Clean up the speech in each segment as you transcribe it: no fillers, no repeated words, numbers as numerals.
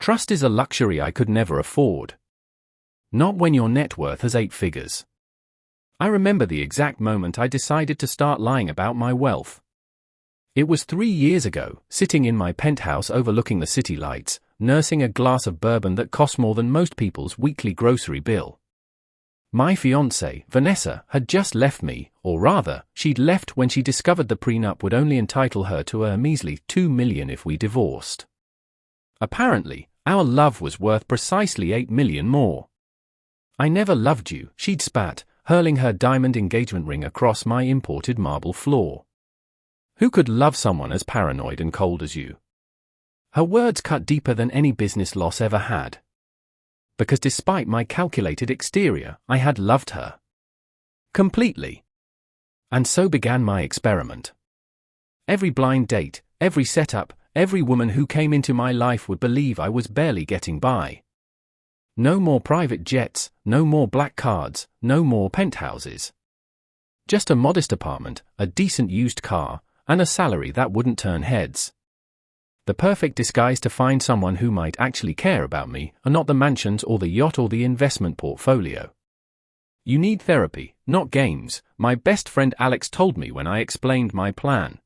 Trust is a luxury I could never afford. Not when your net worth has 8 figures. I remember the exact moment I decided to start lying about my wealth. It was 3 years ago, sitting in my penthouse overlooking the city lights, nursing a glass of bourbon that cost more than most people's weekly grocery bill. My fiancée, Vanessa, had just left me, or rather, she'd left when she discovered the prenup would only entitle her to a measly $2 million if we divorced. Apparently, our love was worth precisely $8 million more. I never loved you, she'd spat, hurling her diamond engagement ring across my imported marble floor. Who could love someone as paranoid and cold as you? Her words cut deeper than any business loss ever had. Because despite my calculated exterior, I had loved her. Completely. And so began my experiment. Every blind date, every setup, every woman who came into my life would believe I was barely getting by. No more private jets, no more black cards, no more penthouses. Just a modest apartment, a decent used car, and a salary that wouldn't turn heads. The perfect disguise to find someone who might actually care about me, and not the mansions or the yacht or the investment portfolio. You need therapy, not games, my best friend Alex told me when I explained my plan.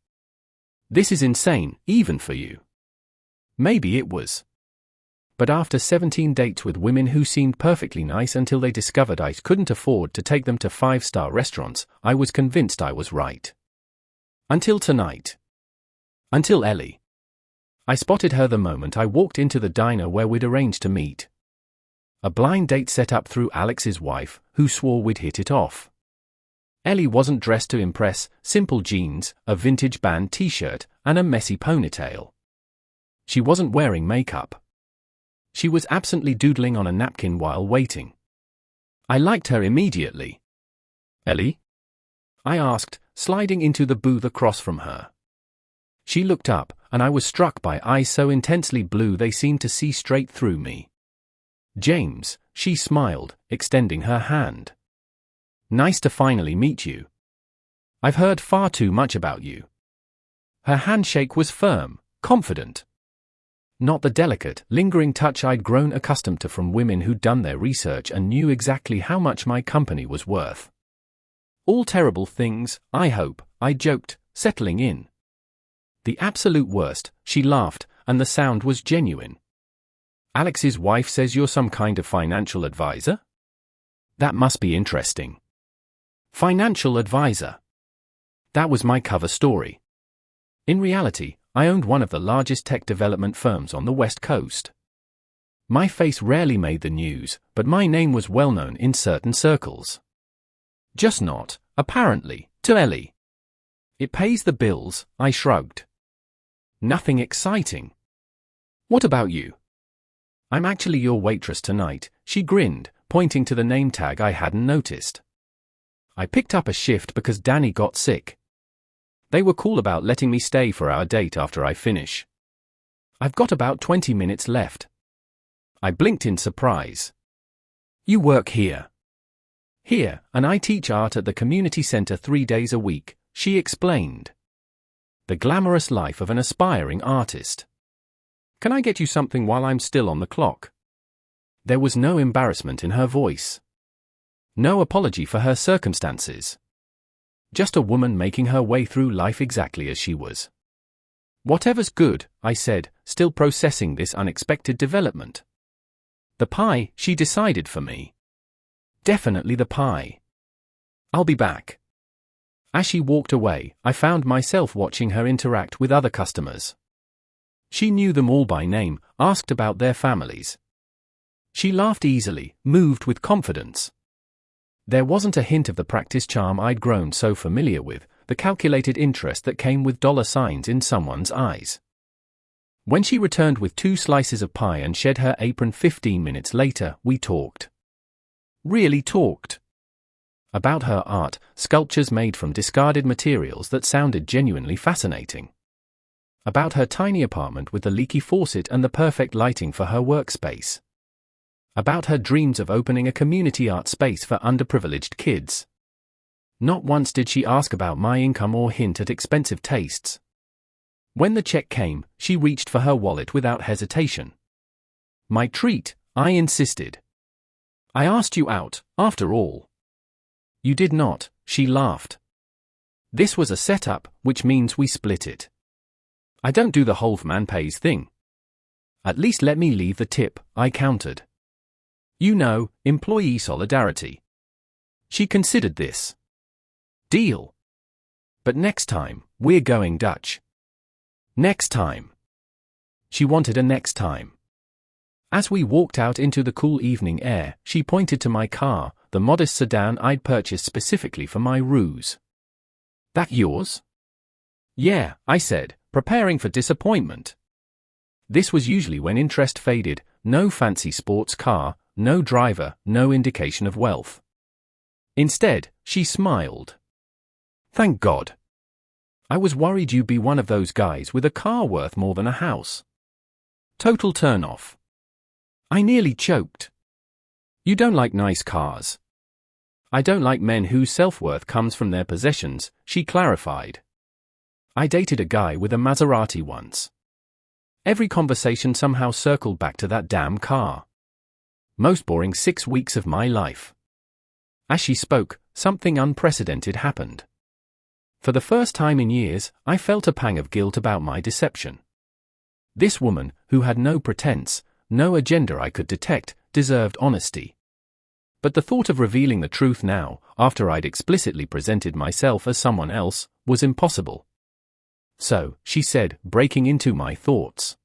This is insane, even for you. Maybe it was. But after 17 dates with women who seemed perfectly nice until they discovered I couldn't afford to take them to 5-star restaurants, I was convinced I was right. Until tonight. Until Ellie. I spotted her the moment I walked into the diner where we'd arranged to meet. A blind date set up through Alex's wife, who swore we'd hit it off. Ellie wasn't dressed to impress, simple jeans, a vintage band t-shirt, and a messy ponytail. She wasn't wearing makeup. She was absently doodling on a napkin while waiting. I liked her immediately. Ellie? I asked, sliding into the booth across from her. She looked up, and I was struck by eyes so intensely blue they seemed to see straight through me. James, she smiled, extending her hand. Nice to finally meet you. I've heard far too much about you. Her handshake was firm, confident. Not the delicate, lingering touch I'd grown accustomed to from women who'd done their research and knew exactly how much my company was worth. All terrible things, I hope, I joked, settling in. The absolute worst, she laughed, and the sound was genuine. Alex's wife says you're some kind of financial advisor? That must be interesting. Financial advisor. That was my cover story. In reality, I owned one of the largest tech development firms on the West Coast. My face rarely made the news, but my name was well known in certain circles. Just not, apparently, to Ellie. It pays the bills, I shrugged. Nothing exciting. What about you? I'm actually your waitress tonight, she grinned, pointing to the name tag I hadn't noticed. I picked up a shift because Danny got sick. They were cool about letting me stay for our date after I finish. I've got about 20 minutes left. I blinked in surprise. You work here? Here, and I teach art at the community center 3 days a week, she explained. The glamorous life of an aspiring artist. Can I get you something while I'm still on the clock? There was no embarrassment in her voice. No apology for her circumstances. Just a woman making her way through life exactly as she was. Whatever's good, I said, still processing this unexpected development. The pie, she decided for me. Definitely the pie. I'll be back. As she walked away, I found myself watching her interact with other customers. She knew them all by name, asked about their families. She laughed easily, moved with confidence. There wasn't a hint of the practice charm I'd grown so familiar with, the calculated interest that came with dollar signs in someone's eyes. When she returned with 2 slices of pie and shed her apron 15 minutes later, we talked. Really talked. About her art, sculptures made from discarded materials that sounded genuinely fascinating. About her tiny apartment with the leaky faucet and the perfect lighting for her workspace. About her dreams of opening a community art space for underprivileged kids. Not once did she ask about my income or hint at expensive tastes. When the check came, she reached for her wallet without hesitation. My treat, I insisted. I asked you out, after all. You did not, she laughed. This was a setup, which means we split it. I don't do the whole man pays thing. At least let me leave the tip, I countered. You know, employee solidarity. She considered this. Deal. But next time, we're going Dutch. Next time. She wanted a next time. As we walked out into the cool evening air, she pointed to my car, the modest sedan I'd purchased specifically for my ruse. That yours? Yeah, I said, preparing for disappointment. This was usually when interest faded, no fancy sports car, no driver, no indication of wealth. Instead, she smiled. Thank God. I was worried you'd be one of those guys with a car worth more than a house. Total turn-off. I nearly choked. You don't like nice cars. I don't like men whose self-worth comes from their possessions, she clarified. I dated a guy with a Maserati once. Every conversation somehow circled back to that damn car. Most boring 6 weeks of my life. As she spoke, something unprecedented happened. For the first time in years, I felt a pang of guilt about my deception. This woman, who had no pretense, no agenda I could detect, deserved honesty. But the thought of revealing the truth now, after I'd explicitly presented myself as someone else, was impossible. So, she said, breaking into my thoughts.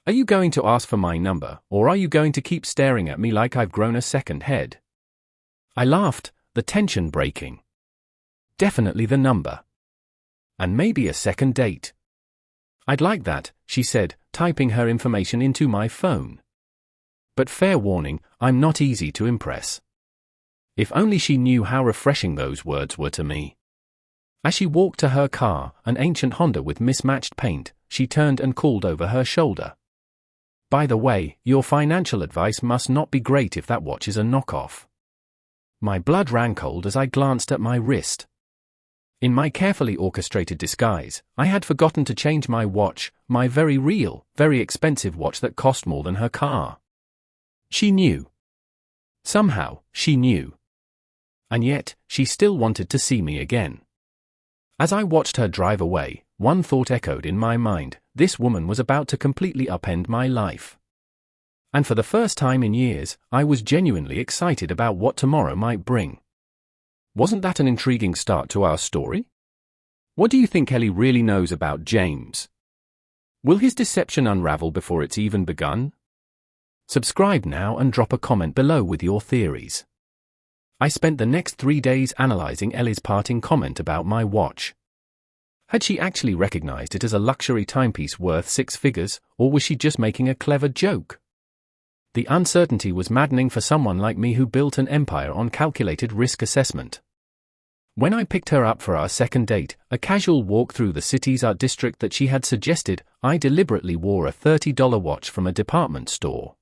Are you going to ask for my number, or are you going to keep staring at me like I've grown a second head? I laughed, the tension breaking. Definitely the number. And maybe a second date. I'd like that, she said, typing her information into my phone. But fair warning, I'm not easy to impress. If only she knew how refreshing those words were to me. As she walked to her car, an ancient Honda with mismatched paint, she turned and called over her shoulder. By the way, your financial advice must not be great if that watch is a knockoff. My blood ran cold as I glanced at my wrist. In my carefully orchestrated disguise, I had forgotten to change my watch, my very real, very expensive watch that cost more than her car. She knew. Somehow, she knew. And yet, she still wanted to see me again. As I watched her drive away, one thought echoed in my mind: this woman was about to completely upend my life. And for the first time in years, I was genuinely excited about what tomorrow might bring. Wasn't that an intriguing start to our story? What do you think Ellie really knows about James? Will his deception unravel before it's even begun? Subscribe now and drop a comment below with your theories. I spent the next 3 days analyzing Ellie's parting comment about my watch. Had she actually recognized it as a luxury timepiece worth 6 figures, or was she just making a clever joke? The uncertainty was maddening for someone like me who built an empire on calculated risk assessment. When I picked her up for our second date, a casual walk through the city's art district that she had suggested, I deliberately wore a $30 watch from a department store.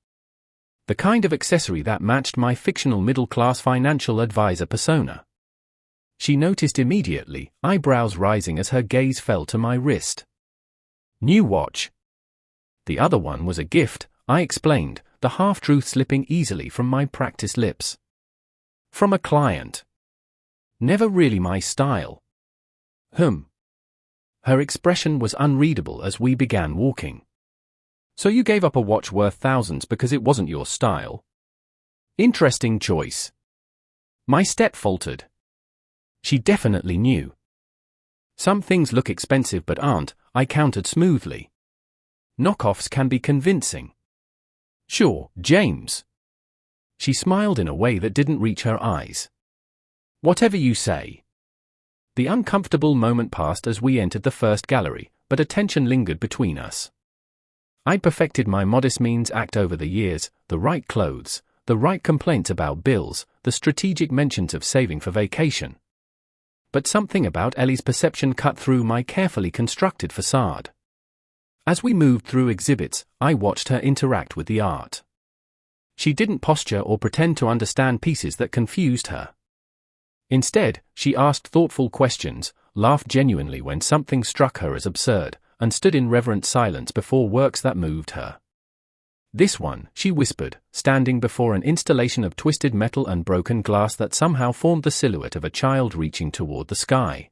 The kind of accessory that matched my fictional middle-class financial advisor persona. She noticed immediately, eyebrows rising as her gaze fell to my wrist. New watch. The other one was a gift, I explained, the half-truth slipping easily from my practiced lips. From a client. Never really my style. Her expression was unreadable as we began walking. So you gave up a watch worth thousands because it wasn't your style? Interesting choice. My step faltered. She definitely knew. Some things look expensive but aren't, I countered smoothly. Knockoffs can be convincing. Sure, James. She smiled in a way that didn't reach her eyes. Whatever you say. The uncomfortable moment passed as we entered the first gallery, but a tension lingered between us. I'd perfected my modest means act over the years, the right clothes, the right complaints about bills, the strategic mentions of saving for vacation. But something about Ellie's perception cut through my carefully constructed facade. As we moved through exhibits, I watched her interact with the art. She didn't posture or pretend to understand pieces that confused her. Instead, she asked thoughtful questions, laughed genuinely when something struck her as absurd, and stood in reverent silence before works that moved her. This one, she whispered, standing before an installation of twisted metal and broken glass that somehow formed the silhouette of a child reaching toward the sky.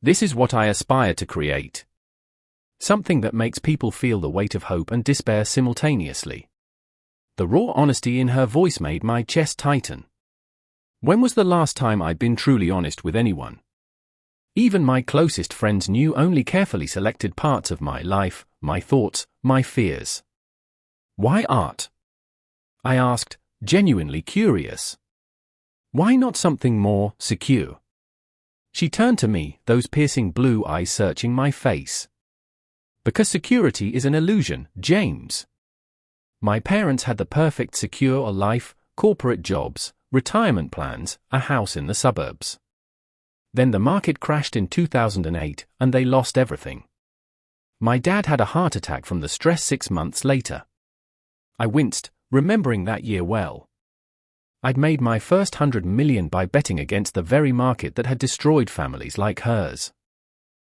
This is what I aspire to create. Something that makes people feel the weight of hope and despair simultaneously. The raw honesty in her voice made my chest tighten. When was the last time I'd been truly honest with anyone? Even my closest friends knew only carefully selected parts of my life, my thoughts, my fears. Why art? I asked, genuinely curious. Why not something more secure? She turned to me, those piercing blue eyes searching my face. Because security is an illusion, James. My parents had the perfect secure life, corporate jobs, retirement plans, a house in the suburbs. Then the market crashed in 2008, and they lost everything. My dad had a heart attack from the stress 6 months later. I winced, remembering that year well. I'd made my first $100 million by betting against the very market that had destroyed families like hers.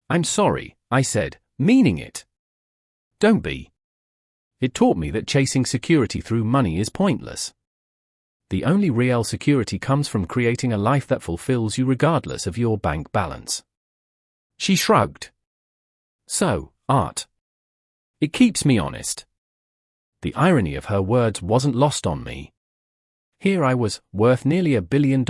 I'm sorry, I said, meaning it. Don't be. It taught me that chasing security through money is pointless. The only real security comes from creating a life that fulfills you regardless of your bank balance. She shrugged. So, art. It keeps me honest. The irony of her words wasn't lost on me. Here I was, worth nearly $1 billion,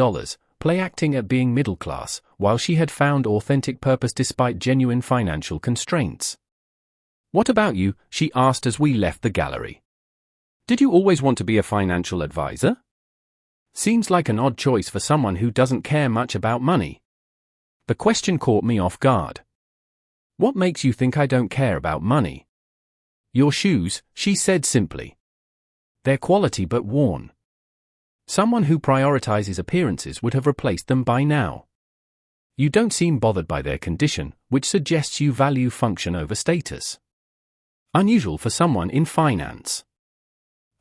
play-acting at being middle class, while she had found authentic purpose despite genuine financial constraints. What about you? She asked as we left the gallery. Did you always want to be a financial advisor? Seems like an odd choice for someone who doesn't care much about money. The question caught me off guard. What makes you think I don't care about money? Your shoes, she said simply. They're quality but worn. Someone who prioritizes appearances would have replaced them by now. You don't seem bothered by their condition, which suggests you value function over status. Unusual for someone in finance.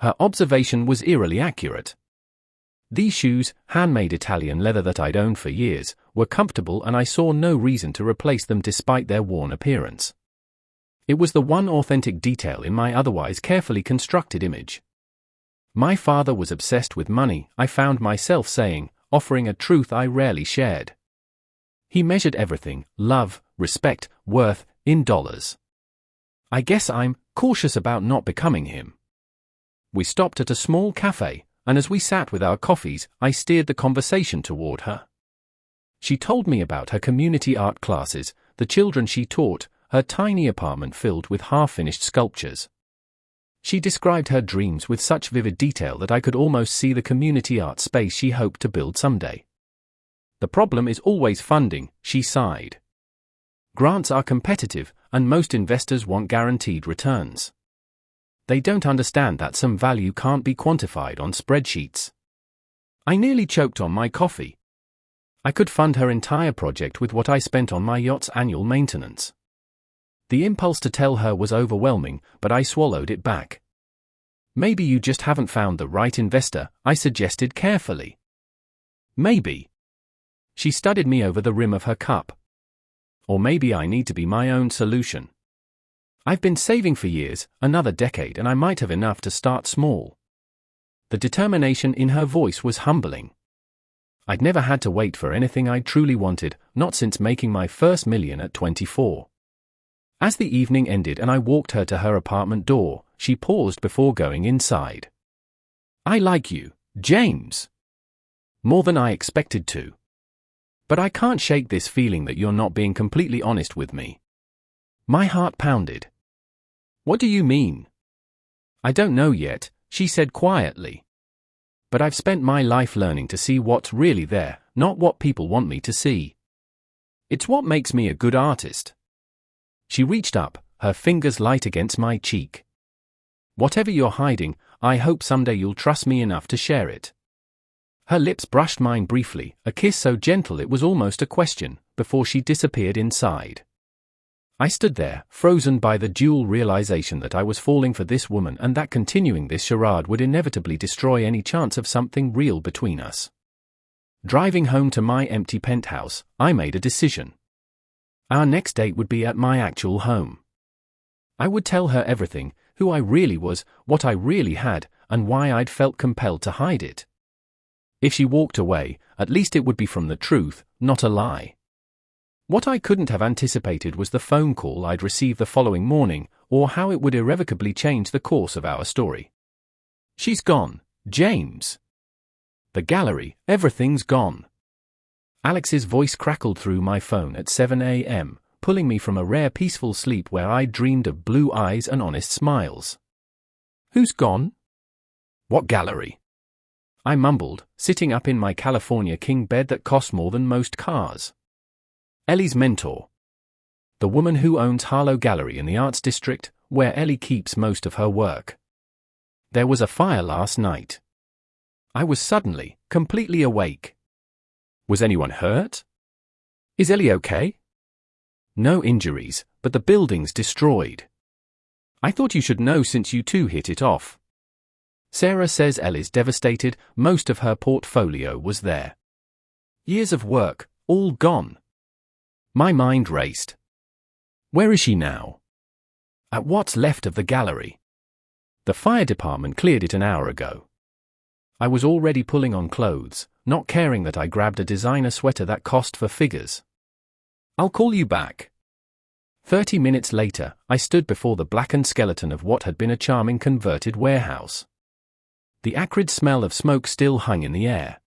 Her observation was eerily accurate. These shoes, handmade Italian leather that I'd owned for years, were comfortable and I saw no reason to replace them despite their worn appearance. It was the one authentic detail in my otherwise carefully constructed image. My father was obsessed with money, I found myself saying, offering a truth I rarely shared. He measured everything, love, respect, worth, in dollars. I guess I'm cautious about not becoming him. We stopped at a small cafe, and as we sat with our coffees, I steered the conversation toward her. She told me about her community art classes, the children she taught, her tiny apartment filled with half-finished sculptures. She described her dreams with such vivid detail that I could almost see the community art space she hoped to build someday. The problem is always funding, she sighed. Grants are competitive, and most investors want guaranteed returns. They don't understand that some value can't be quantified on spreadsheets. I nearly choked on my coffee. I could fund her entire project with what I spent on my yacht's annual maintenance. The impulse to tell her was overwhelming, but I swallowed it back. Maybe you just haven't found the right investor, I suggested carefully. Maybe. She studied me over the rim of her cup. Or maybe I need to be my own solution. I've been saving for years, another decade, and I might have enough to start small. The determination in her voice was humbling. I'd never had to wait for anything I truly wanted, not since making my first million at 24. As the evening ended and I walked her to her apartment door, she paused before going inside. I like you, James. More than I expected to. But I can't shake this feeling that you're not being completely honest with me. My heart pounded. What do you mean? I don't know yet, she said quietly. But I've spent my life learning to see what's really there, not what people want me to see. It's what makes me a good artist. She reached up, her fingers light against my cheek. Whatever you're hiding, I hope someday you'll trust me enough to share it. Her lips brushed mine briefly, a kiss so gentle it was almost a question, before she disappeared inside. I stood there, frozen by the dual realization that I was falling for this woman and that continuing this charade would inevitably destroy any chance of something real between us. Driving home to my empty penthouse, I made a decision. Our next date would be at my actual home. I would tell her everything, who I really was, what I really had, and why I'd felt compelled to hide it. If she walked away, at least it would be from the truth, not a lie. What I couldn't have anticipated was the phone call I'd receive the following morning, or how it would irrevocably change the course of our story. "She's gone, James. The gallery, everything's gone." Alex's voice crackled through my phone at 7 a.m., pulling me from a rare peaceful sleep where I'd dreamed of blue eyes and honest smiles. "Who's gone? What gallery?" I mumbled, sitting up in my California king bed that cost more than most cars. "Ellie's mentor. The woman who owns Harlow Gallery in the Arts District, where Ellie keeps most of her work. There was a fire last night." I was suddenly, completely awake. "Was anyone hurt? Is Ellie okay?" "No injuries, but the building's destroyed." "I thought you should know since you two hit it off." "Sarah says Ellie's devastated, most of her portfolio was there. Years of work, all gone." My mind raced. Where is she now? At what's left of the gallery? The fire department cleared it an hour ago. I was already pulling on clothes, not caring that I grabbed a designer sweater that cost for figures. "I'll call you back." 30 minutes later, I stood before the blackened skeleton of what had been a charming converted warehouse. The acrid smell of smoke still hung in the air.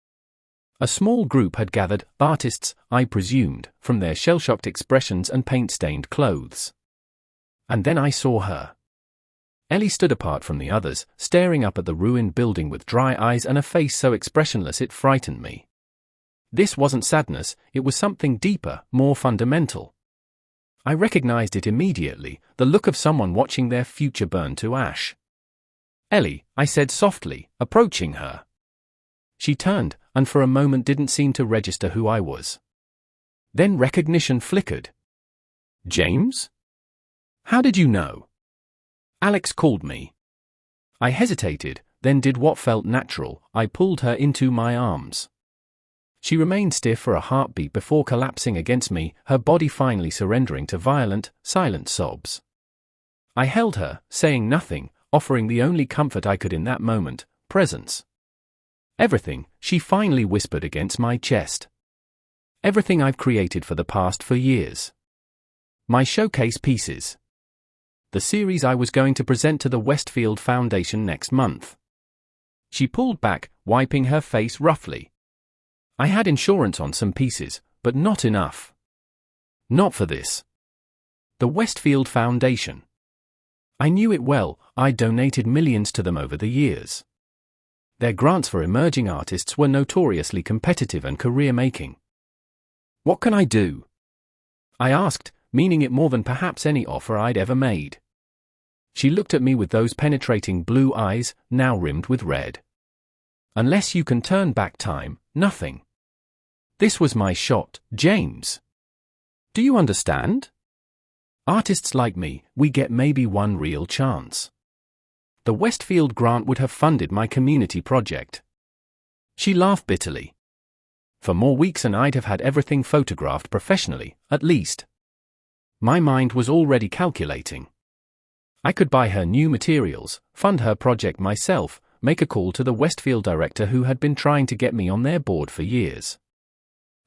A small group had gathered, artists, I presumed, from their shell-shocked expressions and paint-stained clothes. And then I saw her. Ellie stood apart from the others, staring up at the ruined building with dry eyes and a face so expressionless it frightened me. This wasn't sadness, it was something deeper, more fundamental. I recognized it immediately, the look of someone watching their future burn to ash. "Ellie," I said softly, approaching her. She turned, and for a moment didn't seem to register who I was. Then recognition flickered. "James? How did you know?" "Alex called me." I hesitated, then did what felt natural, I pulled her into my arms. She remained stiff for a heartbeat before collapsing against me, her body finally surrendering to violent, silent sobs. I held her, saying nothing, offering the only comfort I could in that moment, presence. "Everything," she finally whispered against my chest. "Everything I've created for the past 4 years. My showcase pieces. The series I was going to present to the Westfield Foundation next month." She pulled back, wiping her face roughly. "I had insurance on some pieces, but not enough. Not for this. The Westfield Foundation. I knew it well, I donated millions to them over the years. Their grants for emerging artists were notoriously competitive and career-making. What can I do?" I asked, meaning it more than perhaps any offer I'd ever made. She looked at me with those penetrating blue eyes, now rimmed with red. "Unless you can turn back time, nothing. This was my shot, James. Do you understand? Artists like me, we get maybe one real chance. The Westfield grant would have funded my community project." She laughed bitterly. "For more weeks and I'd have had everything photographed professionally, at least." My mind was already calculating. I could buy her new materials, fund her project myself, make a call to the Westfield director who had been trying to get me on their board for years.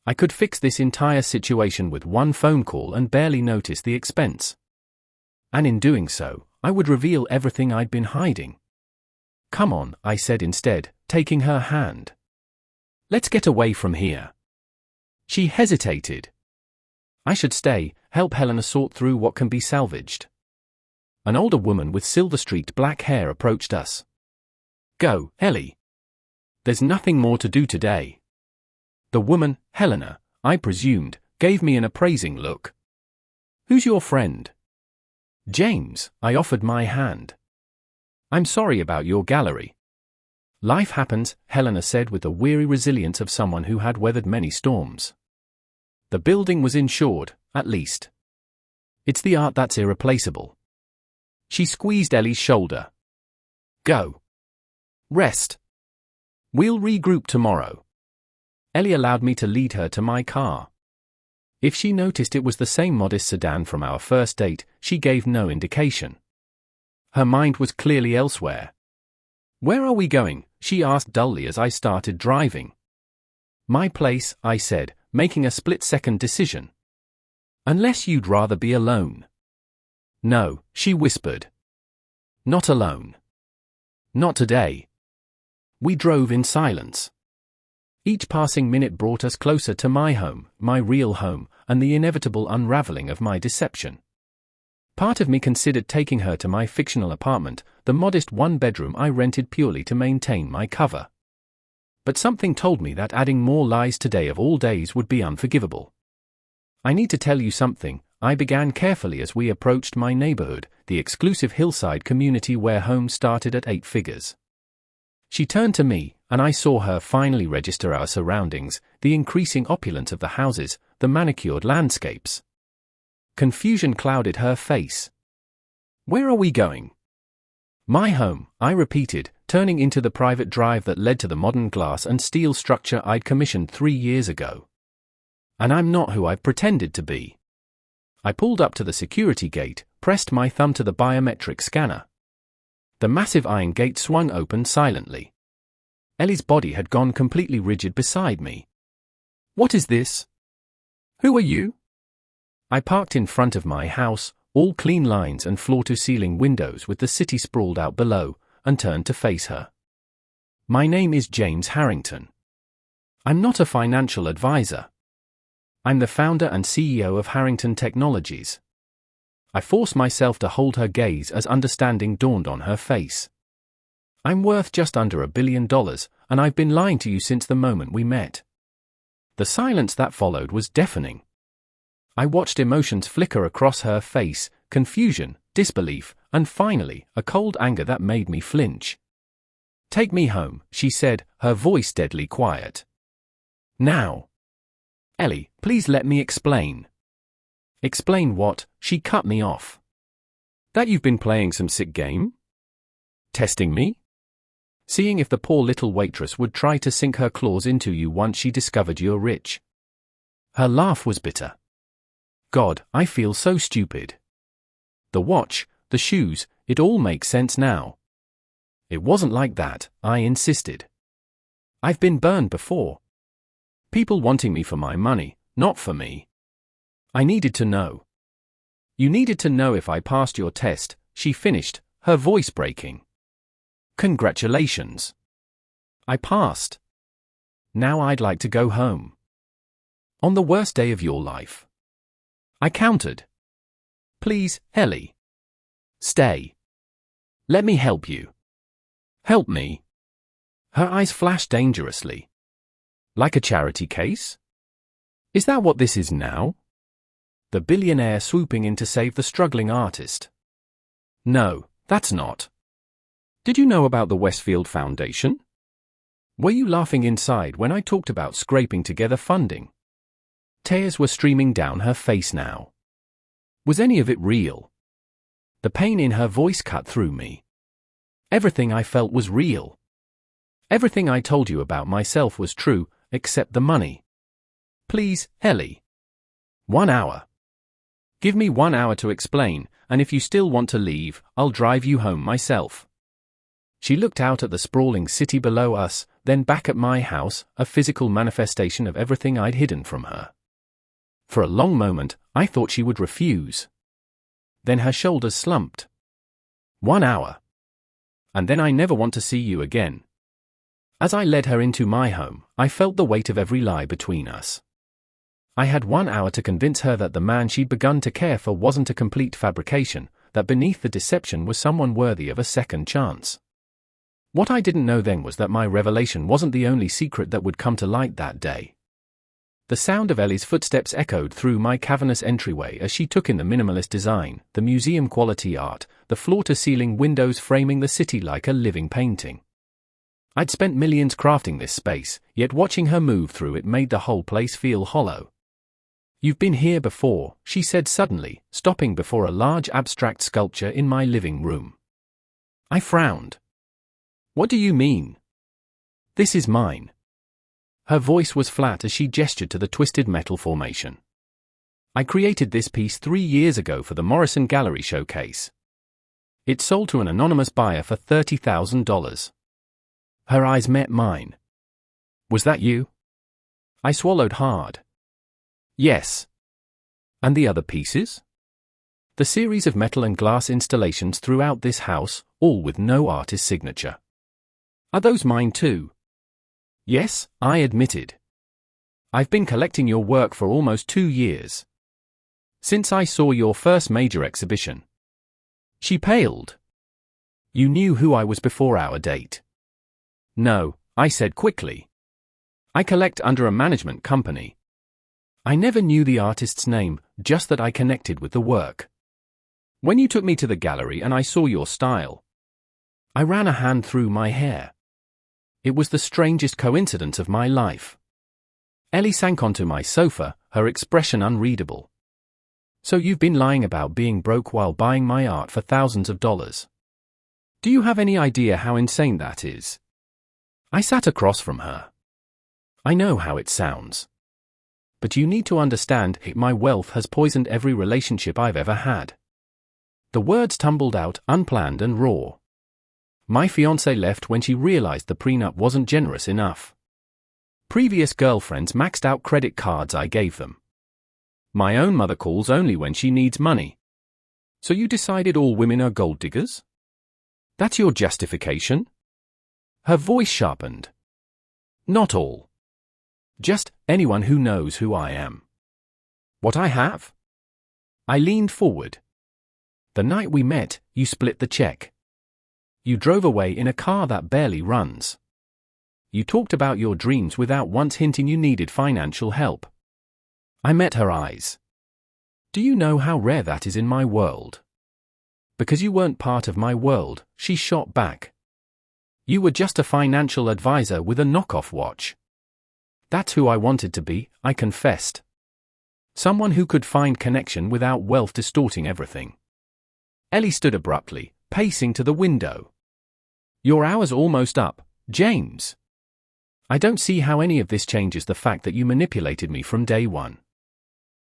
I could fix this entire situation with one phone call and barely notice the expense. And in doing so, I would reveal everything I'd been hiding. "Come on," I said instead, taking her hand. "Let's get away from here." She hesitated. "I should stay, help Helena sort through what can be salvaged." An older woman with silver-streaked black hair approached us. "Go, Ellie. There's nothing more to do today." The woman, Helena, I presumed, gave me an appraising look. "Who's your friend?" "James," I offered my hand. "I'm sorry about your gallery." "Life happens," Helena said with the weary resilience of someone who had weathered many storms. "The building was insured, at least. It's the art that's irreplaceable." She squeezed Ellie's shoulder. "Go. Rest. We'll regroup tomorrow." Ellie allowed me to lead her to my car. If she noticed it was the same modest sedan from our first date, she gave no indication. Her mind was clearly elsewhere. "Where are we going?" she asked dully as I started driving. "My place," I said, making a split-second decision. "Unless you'd rather be alone." "No," she whispered. "Not alone. Not today." We drove in silence. Each passing minute brought us closer to my home, my real home, and the inevitable unraveling of my deception. Part of me considered taking her to my fictional apartment, the modest one-bedroom I rented purely to maintain my cover. But something told me that adding more lies today of all days would be unforgivable. "I need to tell you something," I began carefully as we approached my neighborhood, the exclusive hillside community where homes started at 8 figures. She turned to me, and I saw her finally register our surroundings, the increasing opulence of the houses, the manicured landscapes. Confusion clouded her face. "Where are we going?" "My home," I repeated, turning into the private drive that led to the modern glass and steel structure I'd commissioned 3 years ago. "And I'm not who I've pretended to be." I pulled up to the security gate, pressed my thumb to the biometric scanner. The massive iron gate swung open silently. Ellie's body had gone completely rigid beside me. "What is this? Who are you?" I parked in front of my house, all clean lines and floor-to-ceiling windows with the city sprawled out below, and turned to face her. "My name is James Harrington. I'm not a financial advisor. I'm the founder and CEO of Harrington Technologies." I forced myself to hold her gaze as understanding dawned on her face. "I'm worth just under $1 billion, and I've been lying to you since the moment we met." The silence that followed was deafening. I watched emotions flicker across her face, confusion, disbelief, and finally, a cold anger that made me flinch. "Take me home," she said, her voice deadly quiet. "Now." "Ellie, please let me explain." "Explain what?" She cut me off. "That you've been playing some sick game? Testing me? Seeing if the poor little waitress would try to sink her claws into you once she discovered you're rich?" Her laugh was bitter. "God, I feel so stupid. The watch, the shoes, it all makes sense now." "It wasn't like that," I insisted. "I've been burned before. People wanting me for my money, not for me. I needed to know." "You needed to know if I passed your test," she finished, her voice breaking. "Congratulations. I passed. Now I'd like to go home." "On the worst day of your life?" I countered. "Please, Ellie. Stay. Let me help you." "Help me?" Her eyes flashed dangerously. "Like a charity case? Is that what this is now? The billionaire swooping in to save the struggling artist?" "No, that's not." "Did you know about the Westfield Foundation? Were you laughing inside when I talked about scraping together funding?" Tears were streaming down her face now. Was any of it real? The pain in her voice cut through me. Everything I felt was real. Everything I told you about myself was true, except the money. "Please, Ellie. 1 hour. Give me 1 hour to explain, and if you still want to leave, I'll drive you home myself." She looked out at the sprawling city below us, then back at my house, a physical manifestation of everything I'd hidden from her. For a long moment, I thought she would refuse. Then her shoulders slumped. 1 hour. And then I never want to see you again. As I led her into my home, I felt the weight of every lie between us. I had 1 hour to convince her that the man she'd begun to care for wasn't a complete fabrication, that beneath the deception was someone worthy of a second chance. What I didn't know then was that my revelation wasn't the only secret that would come to light that day. The sound of Ellie's footsteps echoed through my cavernous entryway as she took in the minimalist design, the museum-quality art, the floor-to-ceiling windows framing the city like a living painting. I'd spent millions crafting this space, yet watching her move through it made the whole place feel hollow. "You've been here before," she said suddenly, stopping before a large abstract sculpture in my living room. I frowned. "What do you mean?" "This is mine." Her voice was flat as she gestured to the twisted metal formation. "I created this piece 3 years ago for the Morrison Gallery showcase. It sold to an anonymous buyer for $30,000. Her eyes met mine. Was that you? I swallowed hard. Yes. And the other pieces? The series of metal and glass installations throughout this house, all with no artist's signature. Are those mine too? Yes, I admitted. I've been collecting your work for almost 2 years. Since I saw your first major exhibition. She paled. You knew who I was before our date. No, I said quickly. I collect under a management company. I never knew the artist's name, just that I connected with the work. When you took me to the gallery and I saw your style, I ran a hand through my hair. It was the strangest coincidence of my life. Ellie sank onto my sofa, her expression unreadable. So you've been lying about being broke while buying my art for thousands of dollars. Do you have any idea how insane that is? I sat across from her. I know how it sounds. But you need to understand, my wealth has poisoned every relationship I've ever had. The words tumbled out, unplanned and raw. My fiancée left when she realized the prenup wasn't generous enough. Previous girlfriends maxed out credit cards I gave them. My own mother calls only when she needs money. So you decided all women are gold diggers? That's your justification? Her voice sharpened. Not all. Just anyone who knows who I am. What I have? I leaned forward. The night we met, you split the check. You drove away in a car that barely runs. You talked about your dreams without once hinting you needed financial help. I met her eyes. Do you know how rare that is in my world? Because you weren't part of my world, she shot back. You were just a financial advisor with a knockoff watch. That's who I wanted to be, I confessed. Someone who could find connection without wealth distorting everything. Ellie stood abruptly, pacing to the window. Your hour's almost up, James. I don't see how any of this changes the fact that you manipulated me from day one.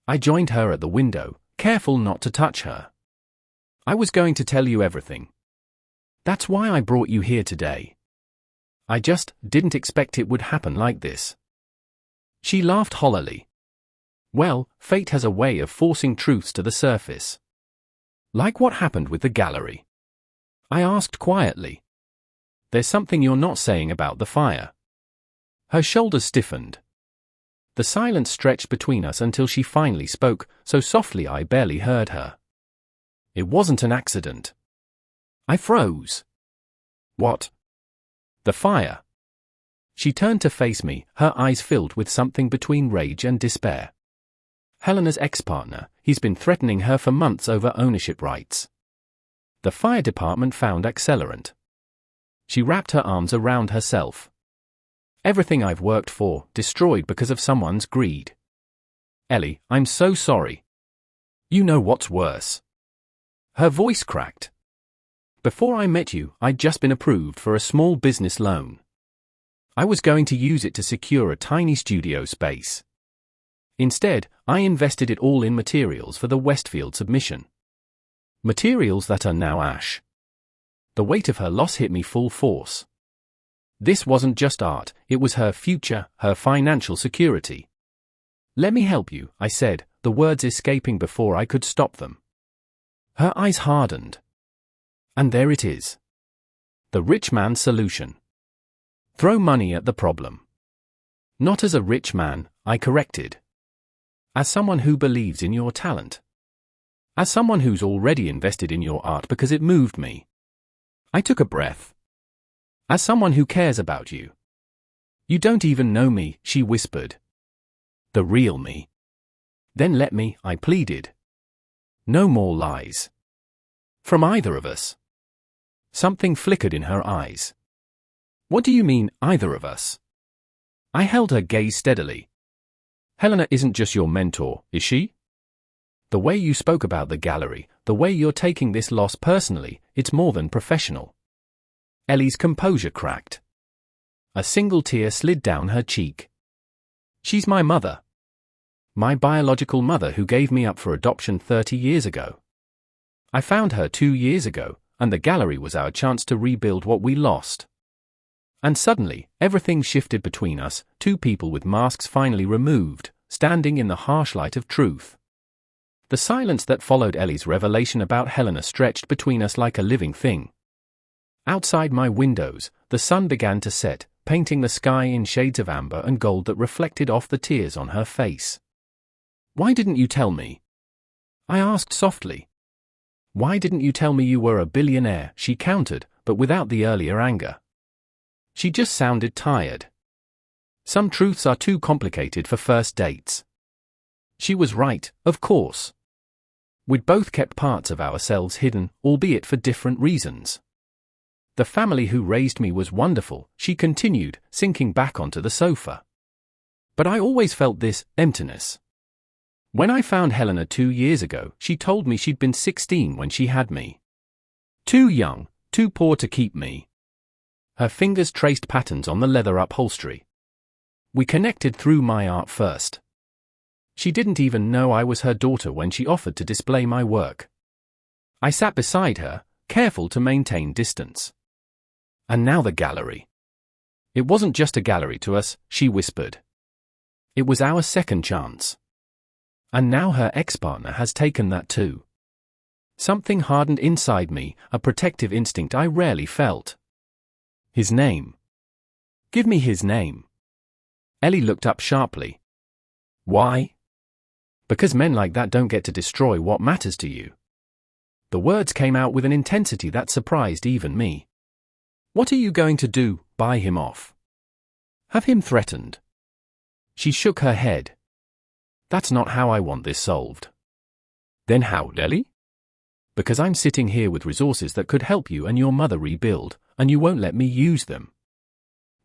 I joined her at the window, careful not to touch her. I was going to tell you everything. That's why I brought you here today. I just didn't expect it would happen like this. She laughed hollowly. Well, fate has a way of forcing truths to the surface. Like what happened with the gallery? I asked quietly. There's something you're not saying about the fire. Her shoulders stiffened. The silence stretched between us until she finally spoke, so softly I barely heard her. It wasn't an accident. I froze. What? The fire. She turned to face me, her eyes filled with something between rage and despair. Helena's ex-partner, he's been threatening her for months over ownership rights. The fire department found accelerant. She wrapped her arms around herself. Everything I've worked for, destroyed because of someone's greed. Ellie, I'm so sorry. You know what's worse. Her voice cracked. Before I met you, I'd just been approved for a small business loan. I was going to use it to secure a tiny studio space. Instead, I invested it all in materials for the Westfield submission. Materials that are now ash. The weight of her loss hit me full force. This wasn't just art, it was her future, her financial security. Let me help you, I said, the words escaping before I could stop them. Her eyes hardened. And there it is. The rich man's solution. Throw money at the problem. Not as a rich man, I corrected. As someone who believes in your talent. As someone who's already invested in your art because it moved me. I took a breath. As someone who cares about you. You don't even know me, she whispered. The real me. Then let me, I pleaded. No more lies. From either of us. Something flickered in her eyes. What do you mean, either of us? I held her gaze steadily. Helena isn't just your mentor, is she? The way you spoke about the gallery, the way you're taking this loss personally, it's more than professional. Ellie's composure cracked. A single tear slid down her cheek. She's my mother. My biological mother who gave me up for adoption 30 years ago. I found her 2 years ago, and the gallery was our chance to rebuild what we lost. And suddenly, everything shifted between us, two people with masks finally removed, standing in the harsh light of truth. The silence that followed Ellie's revelation about Helena stretched between us like a living thing. Outside my windows, the sun began to set, painting the sky in shades of amber and gold that reflected off the tears on her face. "Why didn't you tell me?" I asked softly. "Why didn't you tell me you were a billionaire?" she countered, but without the earlier anger. She just sounded tired. Some truths are too complicated for first dates. She was right, of course. We'd both kept parts of ourselves hidden, albeit for different reasons. The family who raised me was wonderful, she continued, sinking back onto the sofa. But I always felt this emptiness. When I found Helena 2 years ago, she told me she'd been 16 when she had me. Too young, too poor to keep me. Her fingers traced patterns on the leather upholstery. We connected through my art first. She didn't even know I was her daughter when she offered to display my work. I sat beside her, careful to maintain distance. And now the gallery. It wasn't just a gallery to us, she whispered. It was our second chance. And now her ex-partner has taken that too. Something hardened inside me, a protective instinct I rarely felt. His name. Give me his name. Ellie looked up sharply. Why? Because men like that don't get to destroy what matters to you. The words came out with an intensity that surprised even me. What are you going to do, buy him off? Have him threatened? She shook her head. That's not how I want this solved. Then how, Ellie? Because I'm sitting here with resources that could help you and your mother rebuild, and you won't let me use them.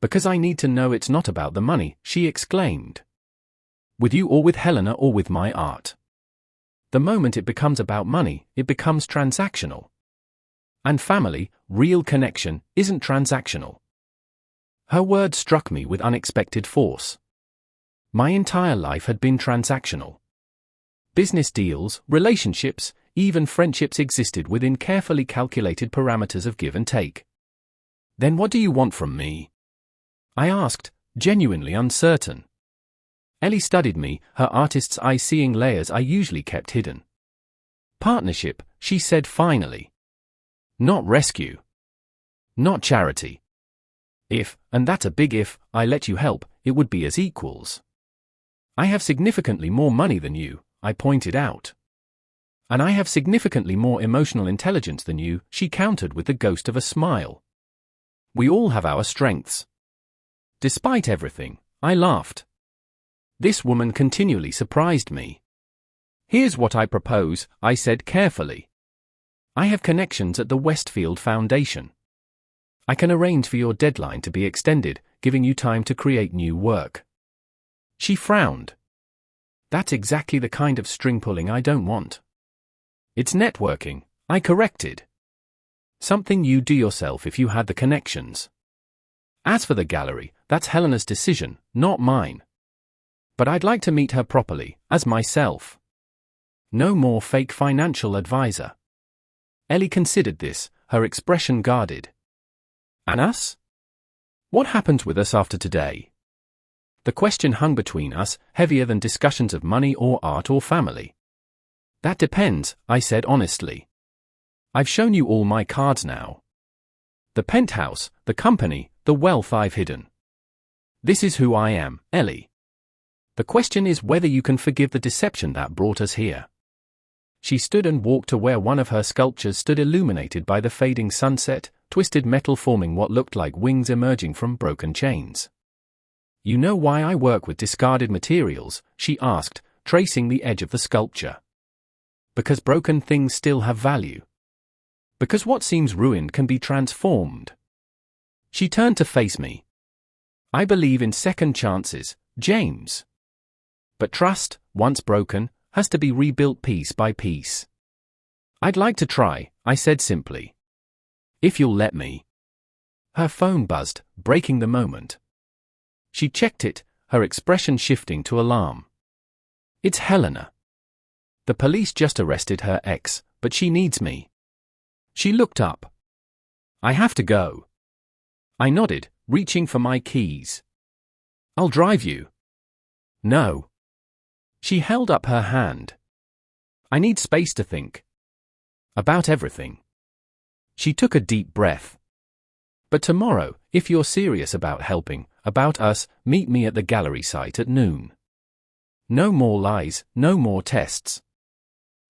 Because I need to know it's not about the money, she exclaimed. With you or with Helena or with my art. The moment it becomes about money, it becomes transactional. And family, real connection, isn't transactional. Her words struck me with unexpected force. My entire life had been transactional. Business deals, relationships, even friendships existed within carefully calculated parameters of give and take. Then what do you want from me? I asked, genuinely uncertain. Ellie studied me, her artist's eye seeing layers I usually kept hidden. Partnership, she said finally. Not rescue. Not charity. If, and that's a big if, I let you help, it would be as equals. I have significantly more money than you, I pointed out. And I have significantly more emotional intelligence than you, she countered with the ghost of a smile. We all have our strengths. Despite everything, I laughed. This woman continually surprised me. Here's what I propose, I said carefully. I have connections at the Westfield Foundation. I can arrange for your deadline to be extended, giving you time to create new work. She frowned. That's exactly the kind of string pulling I don't want. It's networking, I corrected. Something you do yourself if you had the connections. As for the gallery, that's Helena's decision, not mine. But I'd like to meet her properly, as myself. No more fake financial advisor. Ellie considered this, her expression guarded. And us? What happens with us after today? The question hung between us, heavier than discussions of money or art or family. That depends, I said honestly. I've shown you all my cards now. The penthouse, the company, the wealth I've hidden. This is who I am, Ellie. The question is whether you can forgive the deception that brought us here. She stood and walked to where one of her sculptures stood illuminated by the fading sunset, twisted metal forming what looked like wings emerging from broken chains. You know why I work with discarded materials? She asked, tracing the edge of the sculpture. Because broken things still have value. Because what seems ruined can be transformed. She turned to face me. I believe in second chances, James. But trust, once broken, has to be rebuilt piece by piece. I'd like to try, I said simply. If you'll let me. Her phone buzzed, breaking the moment. She checked it, her expression shifting to alarm. It's Helena. The police just arrested her ex, but she needs me. She looked up. I have to go. I nodded, reaching for my keys. I'll drive you. No. She held up her hand. I need space to think. About everything. She took a deep breath. But tomorrow, if you're serious about helping, about us, meet me at the gallery site at noon. No more lies, no more tests.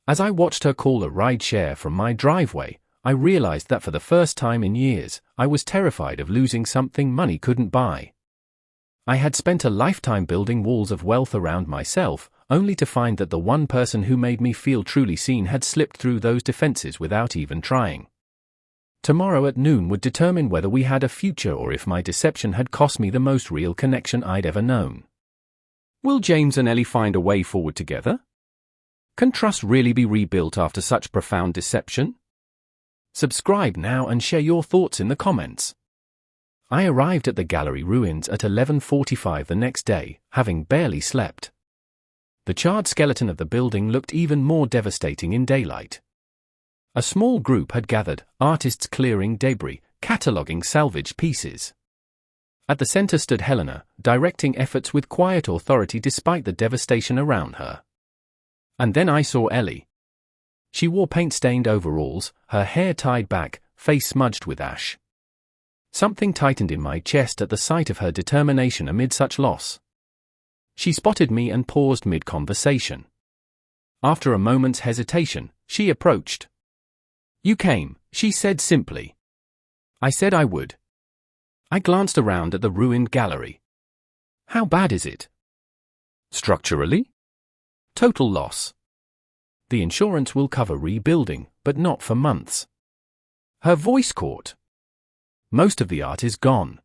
As I watched her call a ride-share from my driveway, I realized that for the first time in years, I was terrified of losing something money couldn't buy. I had spent a lifetime building walls of wealth around myself, only to find that the one person who made me feel truly seen had slipped through those defenses without even trying. Tomorrow at noon would determine whether we had a future or if my deception had cost me the most real connection I'd ever known. Will James and Ellie find a way forward together? Can trust really be rebuilt after such profound deception? Subscribe now and share your thoughts in the comments. I arrived at the gallery ruins at 11:45 the next day, having barely slept. The charred skeleton of the building looked even more devastating in daylight. A small group had gathered, artists clearing debris, cataloguing salvaged pieces. At the center stood Helena, directing efforts with quiet authority despite the devastation around her. And then I saw Ellie. She wore paint-stained overalls, her hair tied back, face smudged with ash. Something tightened in my chest at the sight of her determination amid such loss. She spotted me and paused mid-conversation. After a moment's hesitation, she approached. "You came," she said simply. I said I would. I glanced around at the ruined gallery. "How bad is it?" "Structurally?" "Total loss. The insurance will cover rebuilding, but not for months." Her voice caught. "Most of the art is gone.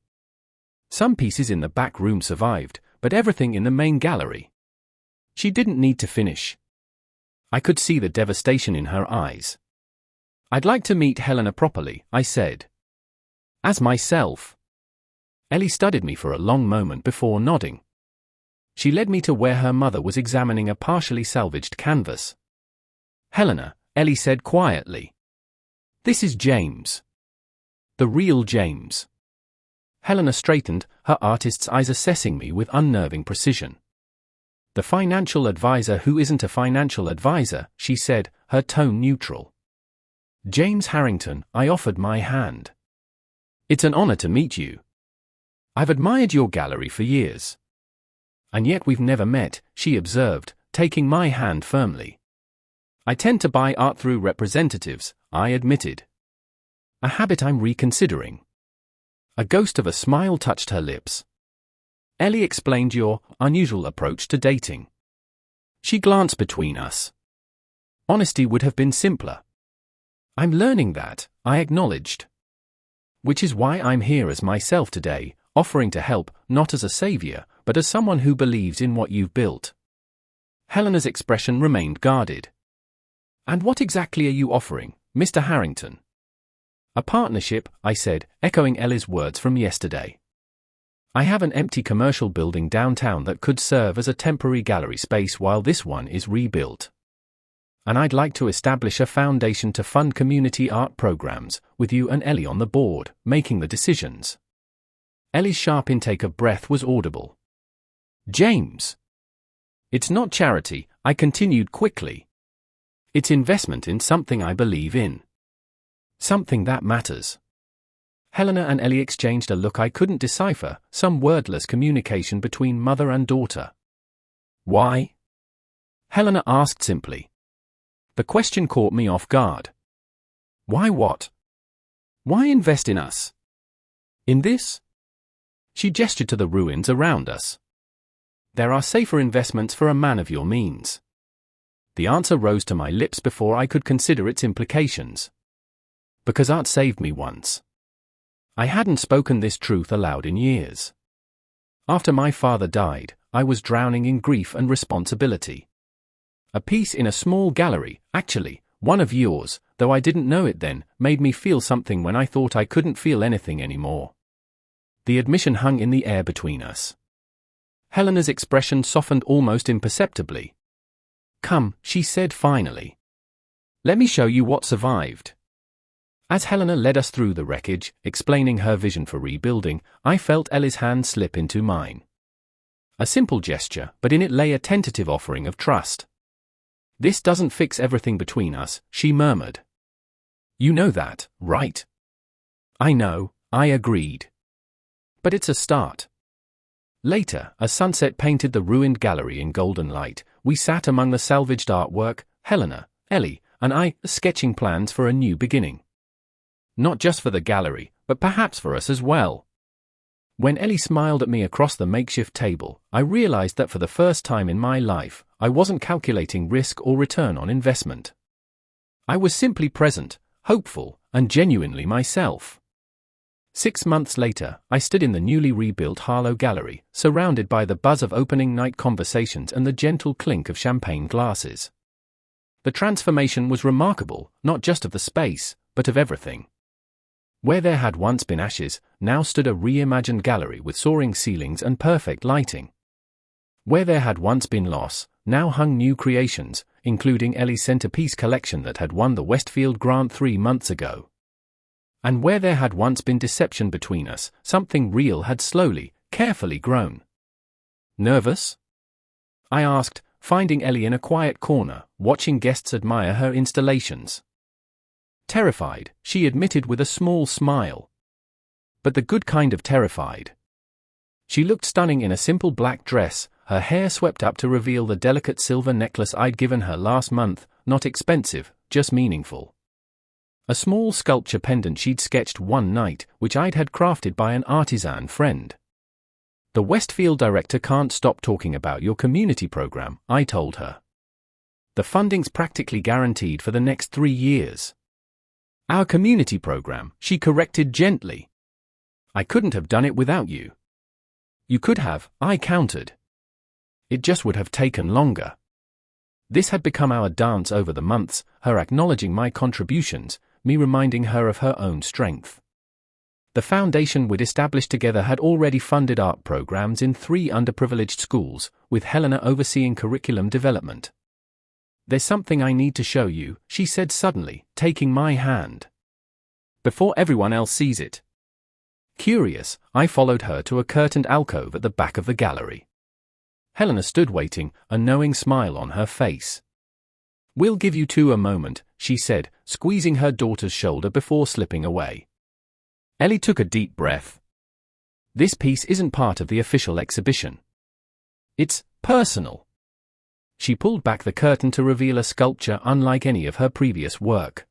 Some pieces in the back room survived, but everything in the main gallery." She didn't need to finish. I could see the devastation in her eyes. "I'd like to meet Helena properly," I said. "As myself." Ellie studied me for a long moment before nodding. She led me to where her mother was examining a partially salvaged canvas. "Helena," Ellie said quietly. "This is James. The real James." Helena straightened, her artist's eyes assessing me with unnerving precision. "The financial advisor who isn't a financial advisor," she said, her tone neutral. "James Harrington," I offered my hand. "It's an honor to meet you. I've admired your gallery for years." "And yet we've never met," she observed, taking my hand firmly. "I tend to buy art through representatives," I admitted. "A habit I'm reconsidering." A ghost of a smile touched her lips. "Ellie explained your unusual approach to dating." She glanced between us. "Honesty would have been simpler." "I'm learning that," I acknowledged. "Which is why I'm here as myself today, offering to help, not as a savior, but as someone who believes in what you've built." Helena's expression remained guarded. "And what exactly are you offering, Mr. Harrington?" "A partnership," I said, echoing Ellie's words from yesterday. "I have an empty commercial building downtown that could serve as a temporary gallery space while this one is rebuilt. And I'd like to establish a foundation to fund community art programs, with you and Ellie on the board, making the decisions." Ellie's sharp intake of breath was audible. "James!" "It's not charity," I continued quickly. "It's investment in something I believe in. Something that matters." Helena and Ellie exchanged a look I couldn't decipher, some wordless communication between mother and daughter. "Why?" Helena asked simply. The question caught me off guard. "Why what? Why invest in us? In this?" She gestured to the ruins around us. "There are safer investments for a man of your means." The answer rose to my lips before I could consider its implications. Because art saved me once. I hadn't spoken this truth aloud in years. After my father died, I was drowning in grief and responsibility. A piece in a small gallery, actually, one of yours, though I didn't know it then, made me feel something when I thought I couldn't feel anything anymore. The admission hung in the air between us. Helena's expression softened almost imperceptibly. "Come," she said finally. "Let me show you what survived." As Helena led us through the wreckage, explaining her vision for rebuilding, I felt Ellie's hand slip into mine. A simple gesture, but in it lay a tentative offering of trust. "This doesn't fix everything between us," she murmured. "You know that, right?" "I know," I agreed. "But it's a start." Later, as sunset painted the ruined gallery in golden light, we sat among the salvaged artwork, Helena, Ellie, and I, sketching plans for a new beginning. Not just for the gallery, but perhaps for us as well. When Ellie smiled at me across the makeshift table, I realized that for the first time in my life, I wasn't calculating risk or return on investment. I was simply present, hopeful, and genuinely myself. 6 months later, I stood in the newly rebuilt Harlow Gallery, surrounded by the buzz of opening night conversations and the gentle clink of champagne glasses. The transformation was remarkable, not just of the space, but of everything. Where there had once been ashes, now stood a reimagined gallery with soaring ceilings and perfect lighting. Where there had once been loss, now hung new creations, including Ellie's centerpiece collection that had won the Westfield Grant 3 months ago. And where there had once been deception between us, something real had slowly, carefully grown. "Nervous?" I asked, finding Ellie in a quiet corner, watching guests admire her installations. "Terrified," she admitted with a small smile. But the good kind of terrified. She looked stunning in a simple black dress, her hair swept up to reveal the delicate silver necklace I'd given her last month, not expensive, just meaningful. A small sculpture pendant she'd sketched one night, which I'd had crafted by an artisan friend. "The Westfield director can't stop talking about your community program," I told her. "The funding's practically guaranteed for the next 3 years. "Our community program," she corrected gently. "I couldn't have done it without you." "You could have," I countered. "It just would have taken longer." This had become our dance over the months, her acknowledging my contributions, me reminding her of her own strength. The foundation we'd established together had already funded art programs in 3 underprivileged schools, with Helena overseeing curriculum development. "There's something I need to show you," she said suddenly, taking my hand. "Before everyone else sees it." Curious, I followed her to a curtained alcove at the back of the gallery. Helena stood waiting, a knowing smile on her face. "We'll give you 2 a moment," she said, squeezing her daughter's shoulder before slipping away. Ellie took a deep breath. "This piece isn't part of the official exhibition. It's personal." She pulled back the curtain to reveal a sculpture unlike any of her previous work.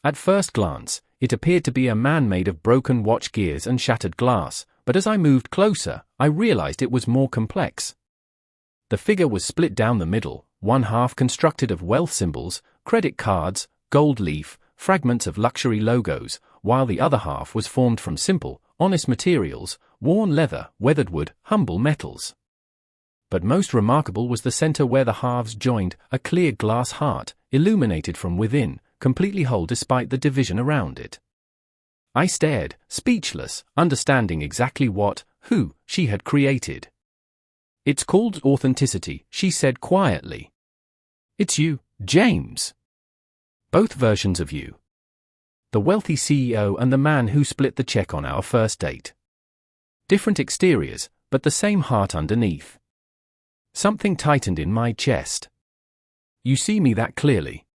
At first glance, it appeared to be a man made of broken watch gears and shattered glass, but as I moved closer, I realized it was more complex. The figure was split down the middle, one half constructed of wealth symbols, credit cards, gold leaf, fragments of luxury logos, while the other half was formed from simple, honest materials, worn leather, weathered wood, humble metals. But most remarkable was the center where the halves joined, a clear glass heart, illuminated from within, completely whole despite the division around it. I stared, speechless, understanding exactly who she had created. "It's called authenticity," she said quietly. "It's you, James. Both versions of you. The wealthy CEO and the man who split the check on our first date. Different exteriors, but the same heart underneath." Something tightened in my chest. "You see me that clearly?"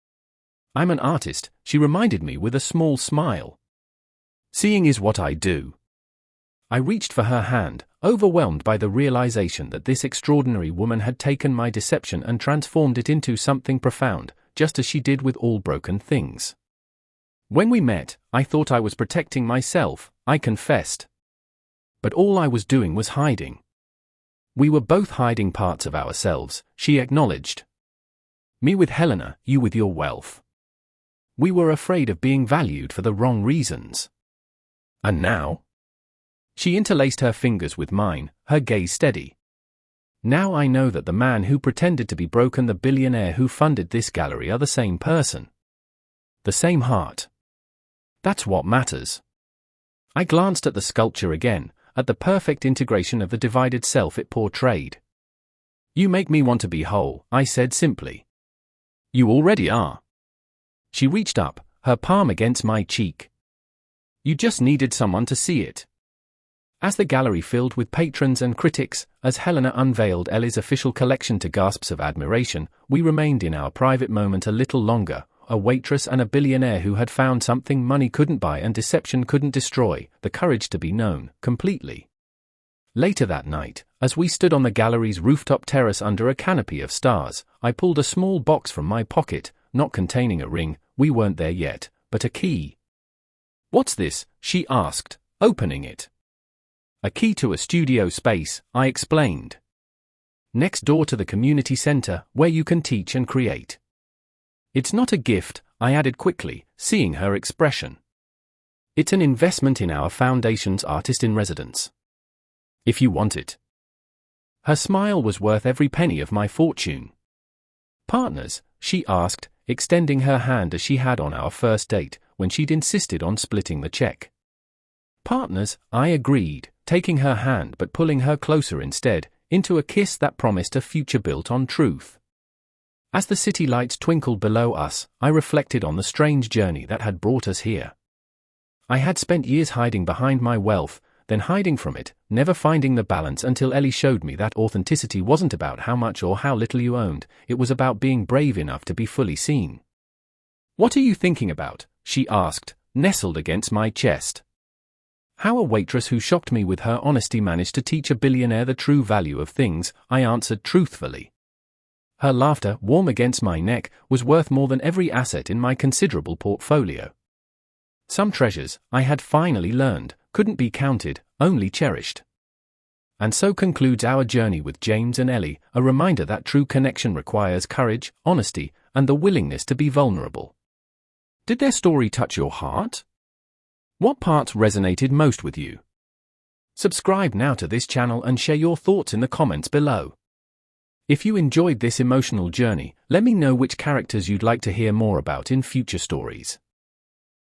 "I'm an artist," she reminded me with a small smile. "Seeing is what I do." I reached for her hand, overwhelmed by the realization that this extraordinary woman had taken my deception and transformed it into something profound, just as she did with all broken things. "When we met, I thought I was protecting myself," I confessed. "But all I was doing was hiding." "We were both hiding parts of ourselves," she acknowledged. "Me with Helena, you with your wealth. We were afraid of being valued for the wrong reasons. And now?" She interlaced her fingers with mine, her gaze steady. "Now I know that the man who pretended to be broken, the billionaire who funded this gallery, are the same person. The same heart. That's what matters." I glanced at the sculpture again, at the perfect integration of the divided self it portrayed. "You make me want to be whole," I said simply. "You already are." She reached up, her palm against my cheek. You just needed someone to see it. As the gallery filled with patrons and critics, as Helena unveiled Ellie's official collection to gasps of admiration, we remained in our private moment a little longer, a waitress and a billionaire who had found something money couldn't buy and deception couldn't destroy, the courage to be known, completely. Later that night, as we stood on the gallery's rooftop terrace under a canopy of stars, I pulled a small box from my pocket, not containing a ring, we weren't there yet, but a key. "What's this?" she asked, opening it. "A key to a studio space," I explained. "Next door to the community center, where you can teach and create." "It's not a gift," I added quickly, seeing her expression. "It's an investment in our foundation's artist-in-residence. If you want it." Her smile was worth every penny of my fortune. "Partners?" she asked, extending her hand as she had on our first date, when she'd insisted on splitting the check. "Partners," I agreed, taking her hand but pulling her closer instead, into a kiss that promised a future built on truth. As the city lights twinkled below us, I reflected on the strange journey that had brought us here. I had spent years hiding behind my wealth, then hiding from it, never finding the balance until Ellie showed me that authenticity wasn't about how much or how little you owned, it was about being brave enough to be fully seen. "What are you thinking about?" she asked, nestled against my chest. "How a waitress who shocked me with her honesty managed to teach a billionaire the true value of things," I answered truthfully. Her laughter, warm against my neck, was worth more than every asset in my considerable portfolio. Some treasures, I had finally learned, couldn't be counted, only cherished. And so concludes our journey with James and Ellie, a reminder that true connection requires courage, honesty, and the willingness to be vulnerable. Did their story touch your heart? What parts resonated most with you? Subscribe now to this channel and share your thoughts in the comments below. If you enjoyed this emotional journey, let me know which characters you'd like to hear more about in future stories.